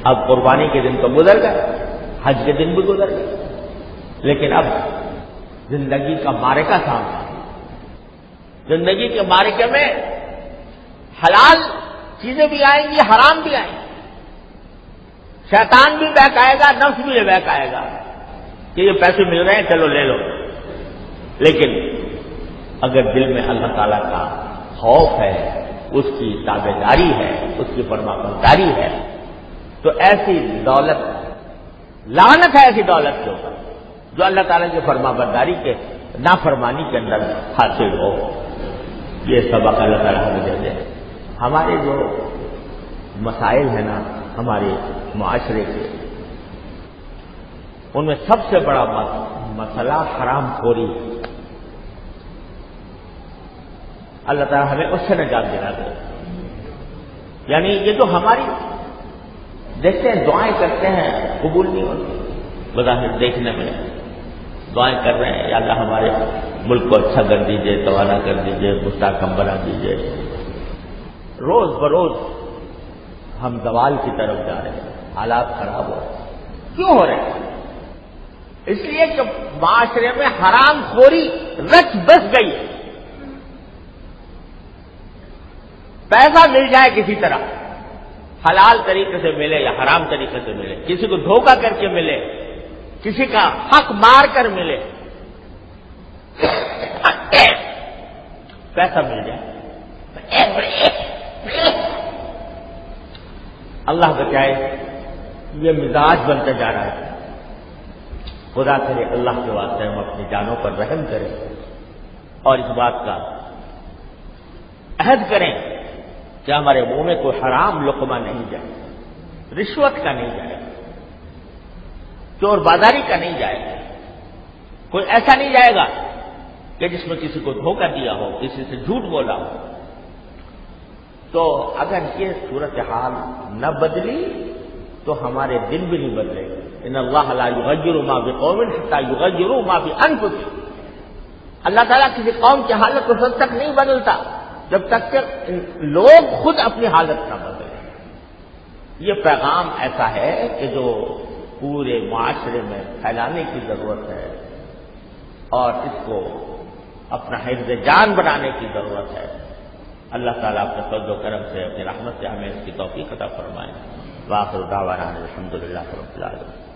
اب قربانی کے دن تو گزر گئے، حج کے دن بھی گزر گئے، لیکن اب زندگی کا معرکہ سامنے ہے۔ زندگی کے معرکے میں حلال چیزیں بھی آئیں گی، حرام بھی آئیں گی، شیطان بھی بہکائے گا، نفس بھی بہکائے گا کہ یہ پیسے مل رہے ہیں چلو لے لو، لیکن اگر دل میں اللہ تعالیٰ کا خوف ہے، اس کی تابعداری ہے، اس کی فرما برداری ہے، تو ایسی دولت، لعنت ہے ایسی دولت کے اوپر جو اللہ تعالیٰ کی فرما برداری کے نافرمانی کے اندر حاصل ہو۔ یہ سبق اللہ تعالیٰ ہمیں دے دے۔ ہمارے جو مسائل ہیں نا ہمارے معاشرے کے، ان میں سب سے بڑا مسئلہ حرام خوری۔ اللہ تعالیٰ ہمیں اس سے نجات دلا دے۔ یعنی یہ جو ہماری دیکھتے ہیں دعائیں کرتے ہیں قبول نہیں ہوتی، بظاہر دیکھنے میں دعائیں کر رہے ہیں، یا اللہ ہمارے ملک کو اچھا کر دیجئے، توانا کر دیجئے، مستحکم بنا دیجئے۔ روز بروز ہم زوال کی طرف جا رہے ہیں، حالات خراب ہو رہے ہیں۔ کیوں ہو رہے ہیں؟ اس لیے کہ معاشرے میں حرام خوری رچ بس گئی ہے۔ پیسہ مل جائے کسی طرح، حلال طریقے سے ملے یا حرام طریقے سے ملے، کسی کو دھوکہ کر کے ملے، کسی کا حق مار کر ملے، پیسہ مل جائے۔ اللہ بچائے، یہ مزاج بنتا جا رہا ہے۔ خدا کرے اللہ کے واسطے ہم اپنی جانوں پر رحم کریں اور اس بات کا عہد کریں کہ ہمارے منہ میں کوئی حرام لقمہ نہیں جائے، رشوت کا نہیں جائے، چور بازاری کا نہیں جائے، کوئی ایسا نہیں جائے گا کہ جس میں کسی کو دھوکہ دیا ہو، کسی سے جھوٹ بولا ہو۔ تو اگر یہ صورتحال نہ بدلی تو ہمارے دل بھی نہیں بدلے گا۔ ان اللہ لا یغیر ما بقوم حتی یغیروا ما بانفسہم۔ اللہ تعالیٰ کسی قوم کی حالت کو تب تک نہیں بدلتا جب تک کہ لوگ خود اپنی حالت نہ بدلیں۔ یہ پیغام ایسا ہے کہ جو پورے معاشرے میں پھیلانے کی ضرورت ہے اور اس کو اپنا حفظ جان بنانے کی ضرورت ہے۔ اللہ تعالیٰ اپنے فضل و کرم سے، اپنی رحمت سے ہمیں اس کی توفیق عطا فرمائے۔ وآخر دعوانا الحمد للہ رب العالمین۔